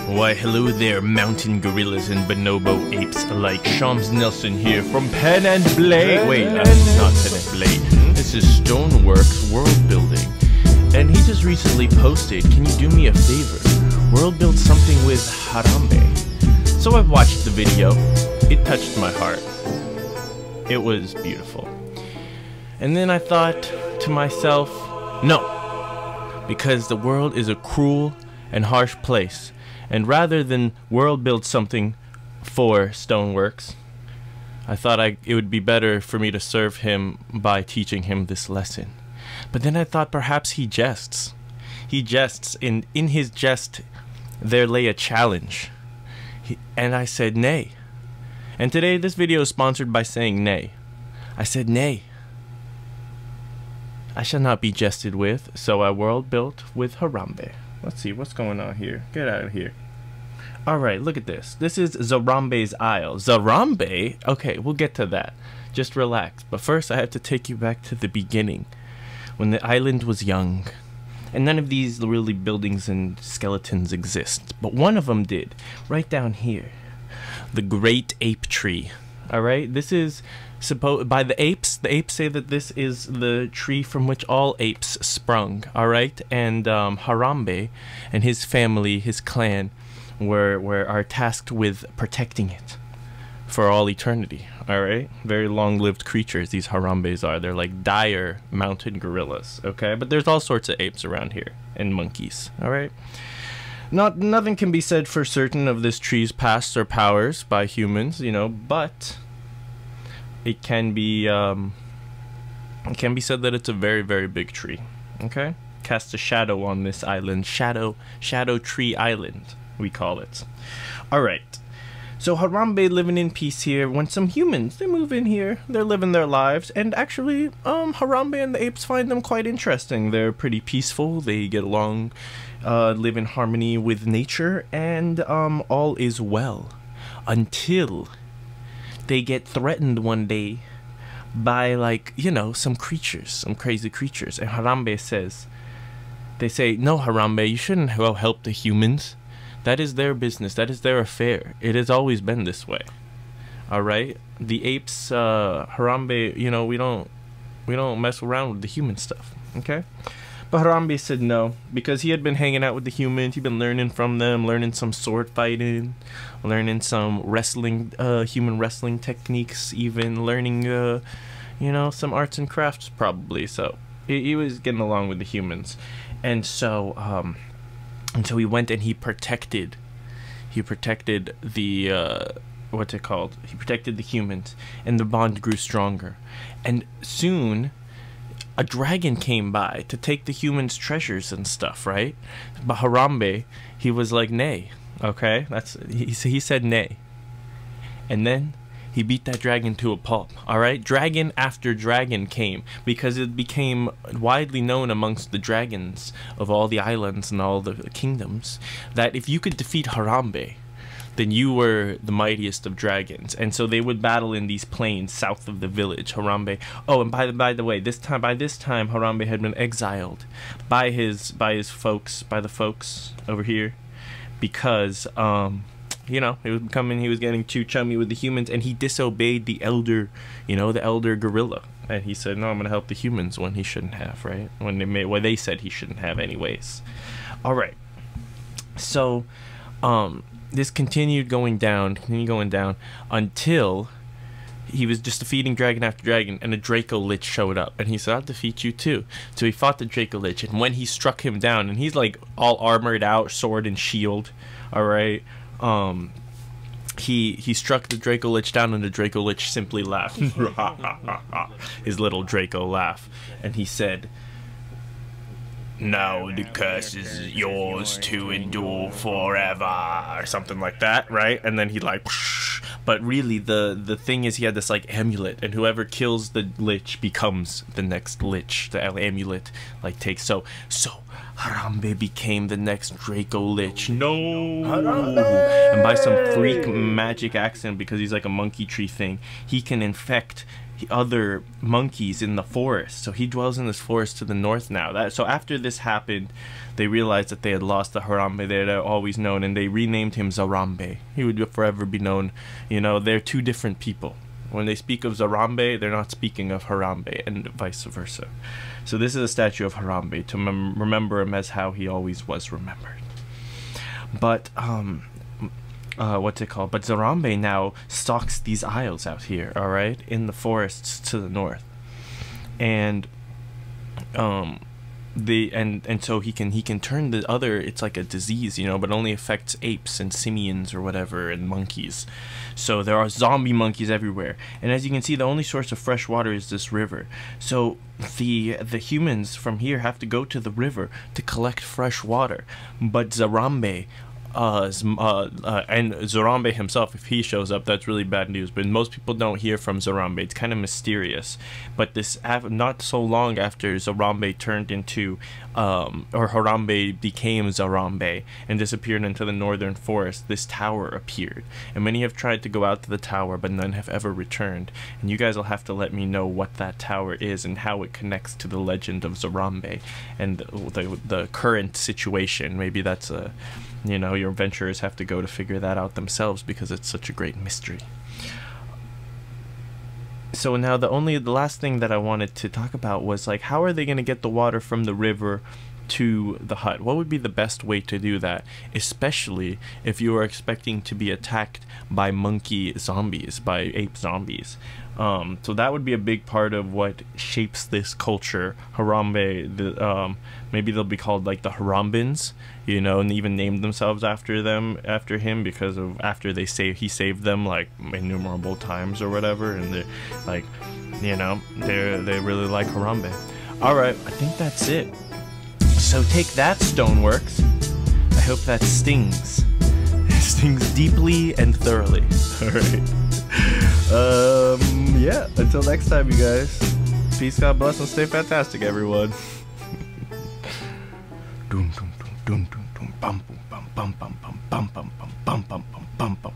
Why hello there, mountain gorillas and bonobo apes alike. Shams Nelson here from Pen and Blade. Wait, not Pen and Blade. This is Stoneworks Worldbuilding. And he just recently posted, can you do me a favor? World build something with Zarambe. So I watched the video. It touched my heart. It was beautiful. And then I thought to myself, no. Because the world is a cruel and harsh place. And rather than world build something for Stoneworks, I thought it would be better for me to serve him by teaching him this lesson. But then I thought perhaps he jests. He jests, and in his jest there lay a challenge. And I said nay. And today this video is sponsored by saying nay. I said nay. I shall not be jested with, so I world built with Zarambe. Let's see what's going on here. Get out of here. Alright, look at this. This is Zarambe's Isle. Zarambe? Okay, we'll get to that. Just relax. But first I have to take you back to the beginning, when the island was young. And none of these really buildings and skeletons exist. But one of them did. Right down here. The Great Ape Tree. Alright, this is by the apes say that this is the tree from which all apes sprung, alright? And Zarambe and his family, his clan, are tasked with protecting it for all eternity, alright? Very long-lived creatures, these Zarambes are. They're like dire mountain gorillas, okay? But there's all sorts of apes around here, and monkeys, alright? Nothing can be said for certain of this tree's past or powers by humans, you know, but it can be said that it's a very, very big tree. Okay, casts a shadow on this island. Shadow Tree Island, we call it. All right. So Zarambe living in peace here. When some humans, they move in here, they're living their lives, and actually, Zarambe and the apes find them quite interesting. They're pretty peaceful. They get along, live in harmony with nature, and all is well until they get threatened one day by, like, you know, some creatures, some crazy creatures. And Zarambe says, they say, no, Zarambe, you shouldn't go help the humans. That is their business. That is their affair. It has always been this way. All right? The apes, Zarambe, you know, we don't mess around with the human stuff. Okay? But Zarambe said no, because he had been hanging out with the humans. He'd been learning from them, learning some sword fighting, learning some wrestling, human wrestling techniques, even learning, you know, some arts and crafts probably. So he was getting along with the humans, and so he went and he protected the what's it called? He protected the humans, and the bond grew stronger, and soon a dragon came by to take the humans' treasures and stuff, right? But Zarambe, he was like, nay, okay? He said nay. And then he beat that dragon to a pulp, all right? Dragon after dragon came, because it became widely known amongst the dragons of all the islands and all the kingdoms that if you could defeat Zarambe, then you were the mightiest of dragons. And so they would battle in these plains south of the village. Zarambe. Oh, and by the way, by this time, Zarambe had been exiled by the folks over here, because you know, he was getting too chummy with the humans, and he disobeyed the elder gorilla. And he said, no, I'm gonna help the humans when he shouldn't have, right? When they said he shouldn't have anyways. All right. So, this continued going down until he was just defeating dragon after dragon, and a Draco Lich showed up, and he said, I'll defeat you too. So he fought the Draco Lich, and when he struck him down, and he's like all armored out, sword and shield, all right, he struck the Draco Lich down, and the Draco Lich simply laughed. His little Draco laugh, and he said, now the curse is yours to endure forever, or something like that, right? And then he like, but really the thing is, he had this like amulet, and whoever kills the lich becomes the next lich. The amulet like takes so Zarambe became the next Draco Lich. No, Zarambe! And by some freak magic accident, because he's like a monkey tree thing, he can infect other monkeys in the forest. So he dwells in this forest to the north now. So after this happened, they realized that they had lost the Harambe they had always known, and they renamed him Zarambe. He would forever be known. You know, they're two different people. When they speak of Zarambe, they're not speaking of Harambe, and vice versa. So this is a statue of Harambe to remember him as how he always was remembered. But what's it called? But Zarambe now stalks these isles out here, all right, in the forests to the north, and so he can turn the other. It's like a disease, you know, but only affects apes and simians or whatever, and monkeys. So there are zombie monkeys everywhere, and as you can see, the only source of fresh water is this river. So the humans from here have to go to the river to collect fresh water, but Zarambe. And Zarambe himself, if he shows up, that's really bad news. But most people don't hear from Zarambe. It's kind of mysterious. But this, not so long after Zarambe turned into, or Harambe became Zarambe and disappeared into the northern forest, this tower appeared. And many have tried to go out to the tower, but none have ever returned. And you guys will have to let me know what that tower is and how it connects to the legend of Zarambe and the current situation. Maybe that's a... You know, your adventurers have to go to figure that out themselves because it's such a great mystery. So now the last thing that I wanted to talk about was, like, how are they going to get the water from the river to the hut? What would be the best way to do that, especially if you are expecting to be attacked by monkey zombies, by ape zombies? So that would be a big part of what shapes this culture. Harambe, maybe they'll be called like the Harambins, you know, and even named themselves after him because of he saved them like innumerable times or whatever, and they're like, you know, they really like Harambe. All right, I think that's it. So take that, Stoneworks. I hope that stings. It stings deeply and thoroughly. Alright. Yeah, until next time, you guys. Peace, God bless, and stay fantastic, everyone. Dum dum dum dum dum dum bum bum bum bum bum bum bum bum bum bum bum bum.